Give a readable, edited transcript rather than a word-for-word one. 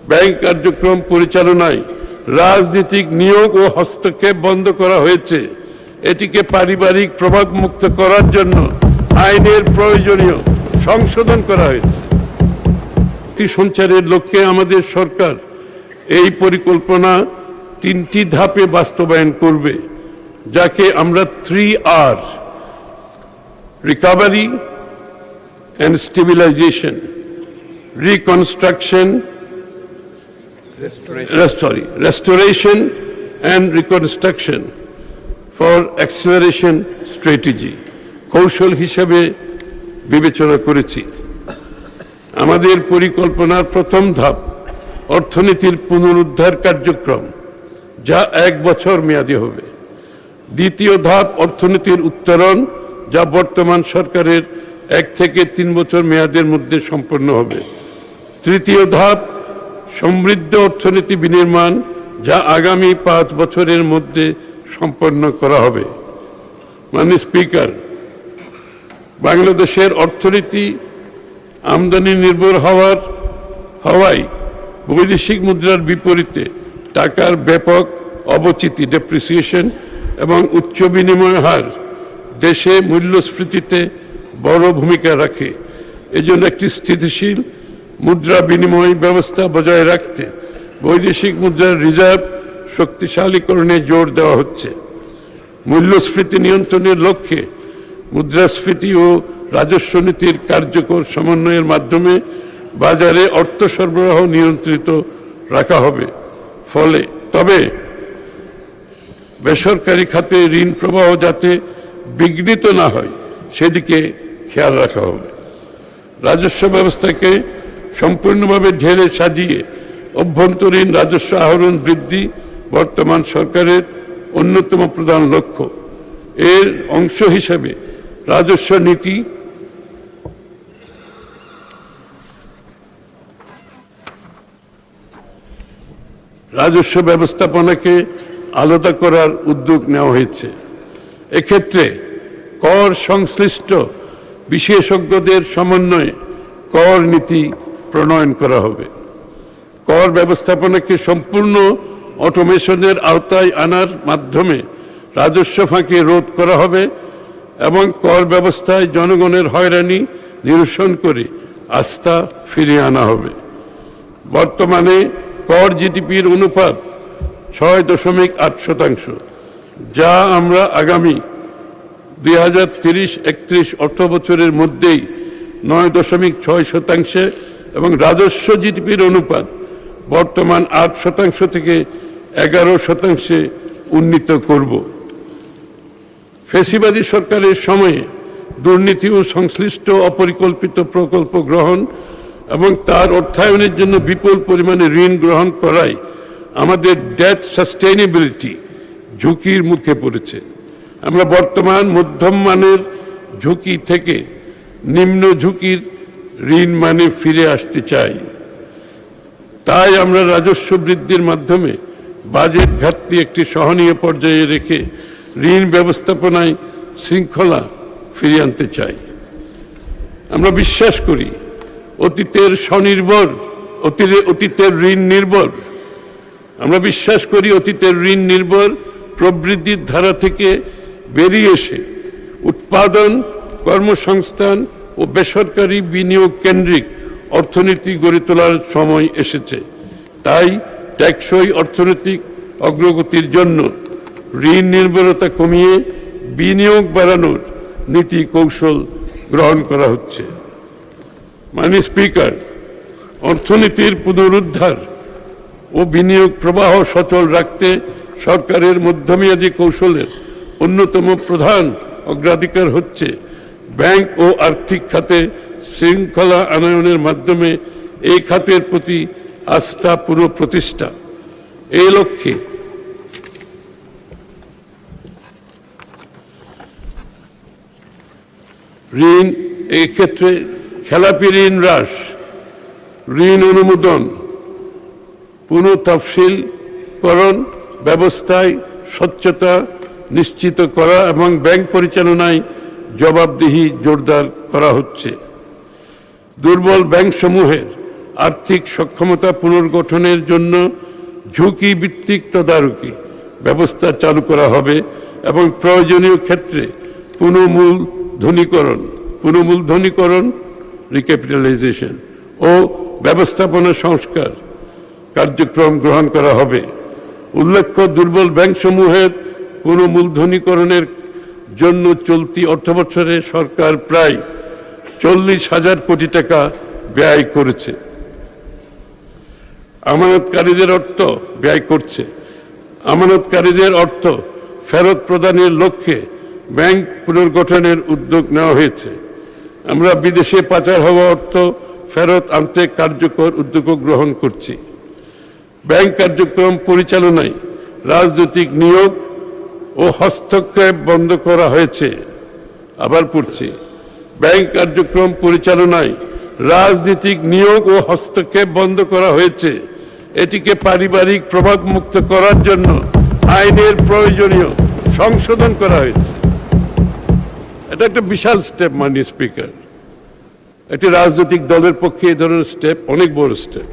Bank কার্যক্রম পরিচালনায় রাজনৈতিক নিয়োগ ও হস্তক্ষেপ বন্ধ করা হয়েছে। এটিকে পারিবারিক প্রভাবমুক্ত করার জন্য আইনের প্রয়োজনীয় সংশোধন করা হয়েছে। সঞ্চারের লক্ষ্যে আমাদের সরকার এই পরিকল্পনা 3টি ধাপে বাস্তবায়ন করবে, যাকে আমরা 3R recovery and stabilization, restoration and reconstruction for acceleration strategy কৌশল হিসাবে বিবেচনা করেছি। আমাদের পরিকল্পনার প্রথম ধাপ অর্থনীতির পুনরুদ্ধার কার্যক্রম, যা 1 বছর মেয়াদী হবে। দ্বিতীয় ধাপ অর্থনীতির উত্তরণ, যা বর্তমান সরকারের 1 থেকে 3 বছর মেয়াদের মধ্যে সম্পন্ন হবে। তৃতীয় ধাপ সমৃদ্ধ অর্থনীতি বিনির্মাণ, যা আগামী 5 বছরের মধ্যে সম্পন্ন করা হবে। মাননীয় স্পিকার, বাংলাদেশের অর্থনীতি আমদানি নির্ভর হওয়ায় বৈদেশিক মুদ্রার বিপরীতে টাকার ব্যাপক অবচিতি ডেপ্রিসিয়েশন এবং উচ্চ বিনিময় হার দেশে মূল্যস্ফীতিতে বড় ভূমিকা রাখে। এজন্য একটি স্থিতিশীল মুদ্রা বিনিময় ব্যবস্থা বজায় রাখতে বৈদেশিক মুদ্রার রিজার্ভ শক্তিশালীকরণে জোর দেওয়া হচ্ছে। মূল্যস্ফীতি নিয়ন্ত্রণের লক্ষ্যে মুদ্রাস্ফীতি ও রাজস্ব নীতির কার্যকর সমন্বয়ের মাধ্যমে বাজারে অর্থ সরবরাহ নিয়ন্ত্রিত রাখা হবে। তবে বেসরকারি খাতে ঋণ প্রবাহ যাতে বিঘ্নিত না হয় সেদিকে খেয়াল রাখা হবে। রাজস্ব ব্যবস্থাকে সম্পূর্ণভাবে ঢেলে সাজিয়ে অভ্যন্তরীণ রাজস্ব আহরণ বৃদ্ধি বর্তমান সরকারের অন্যতম প্রধান লক্ষ্য। এর অংশ হিসেবে রাজস্ব নীতি রাজস্ব ব্যবস্থাপনাকে আলাদা করার উদ্যোগ নেওয়া হয়েছে। এক্ষেত্রে কর সংশ্লিষ্ট বিশেষজ্ঞদের সমন্বয়ে কর নীতি প্রণয়ন করা হবে। কর ব্যবস্থাপনাকে সম্পূর্ণ অটোমেশনের আওতায় আনার মাধ্যমে রাজস্ব ফাঁকি রোধ করা হবে এবং কর ব্যবস্থায় জনগণের হয়রানি নিরসন করে আস্থা ফিরিয়ে আনা হবে। বর্তমানে কর জিডিপির অনুপাত 6.8%, যা আমরা আগামী 2030-31 অর্থ বছরের মধ্যেই 9.6% এবং রাজস্ব জিডিপির অনুপাত বর্তমান 8% থেকে 11% উন্নীত করব। ফ্যাসিবাদী সরকারের সময়ে দুর্নীতি ও সংশ্লিষ্ট অপরিকল্পিত প্রকল্প গ্রহণ এবং তার অর্থায়নের জন্য বিপুল পরিমাণে ঋণ গ্রহণ করায় আমাদের ডেট সাস্টেইনেবিলিটি ঝুঁকির মুখে পড়েছে। আমরা বর্তমান মধ্যম মানের ঝুঁকি থেকে নিম্ন ঝুঁকির ঋণ মানে ফিরে আসতে চাই। তাই আমরা রাজস্ব বৃদ্ধির মাধ্যমে বাজেট ঘাটতি একটি সহনীয় পর্যায়ে রেখে ঋণ ব্যবস্থাপনায় শৃঙ্খলা ফিরিয়ে আনতে চাই। আমরা বিশ্বাস করি অতীতের ঋণ নির্ভর প্রবৃদ্ধির ধারা থেকে বেরিয়ে এসে উৎপাদন, কর্মসংস্থান ও বেসরকারি বিনিয়োগ কেন্দ্রিক অর্থনীতি গড়ে তোলার সময় এসেছে। তাই টেকসই অর্থনৈতিক অগ্রগতির জন্য ঋণ নির্ভরতা কমিয়ে বিনিয়োগ বাড়ানোর নীতি কৌশল গ্রহণ করা হচ্ছে। মাননীয় স্পিকার, অর্থনীতির পুনরুদ্ধার ও বিনিয়োগ প্রবাহ সচল রাখতে সরকারের মধ্যমেয়াদী কৌশলের অন্যতম প্রধান অগ্রাধিকার হচ্ছে ব্যাংক ও আর্থিক খাতে শৃঙ্খলা আনয়নের মাধ্যমে এই খাতের প্রতি আস্থা পুনঃপ্রতিষ্ঠা। এই লক্ষ্যে ঋণ এই ক্ষেত্রে খেলাপি ঋণ হ্রাস, ঋণ অনুমোদন, পুনঃতফসিলকরণ ব্যবস্থায় স্বচ্ছতা নিশ্চিত করা এবং ব্যাংক পরিচালনায় জবাবদিহি জোরদার করা হচ্ছে। দুর্বল ব্যাংকসমূহের আর্থিক সক্ষমতা পুনর্গঠনের জন্য ঝুঁকি ভিত্তিক তদারকি ব্যবস্থা চালু করা হবে এবং প্রয়োজনীয় ক্ষেত্রে পুনর্মূলধনীকরণ রিক্যাপিটালাইজেশন ও ব্যবস্থাপনা সংস্কার কার্যক্রম গ্রহণ করা হবে। উল্লেখ্য, দুর্বল ব্যাংকসমূহের পুনর্মূলধনীকরণের জন্য চলতি অর্থবছরে সরকার প্রায় 40,000 কোটি টাকা ব্যয় করেছে। আমানতকারীদের অর্থ ফেরত প্রদানের লক্ষ্যে ব্যাংক পুনর্গঠনের উদ্যোগ নেওয়া হয়েছে। আমরা বিদেশে পাচার হওয়া অর্থ ফেরত আনতে কার্যকর উদ্যোগ গ্রহণ করছি। ব্যাংক কার্যক্রম পরিচালনায় রাজনৈতিক নিয়োগ ও হস্তক্ষেপ বন্ধ করা হয়েছে। আবার পড়ছি, ব্যাংক কার্যক্রম পরিচালনায় রাজনৈতিক নিয়োগ ও হস্তক্ষেপ বন্ধ করা হয়েছে। এটিকে পারিবারিক প্রভাবমুক্ত করার জন্য আইনের প্রয়োজনীয় সংশোধন করা হয়েছে। এটা একটা বিশাল স্টেপ, মাননীয় স্পিকার। একটি রাজনৈতিক দলের পক্ষে এই ধরনের স্টেপ অনেক বড় স্টেপ।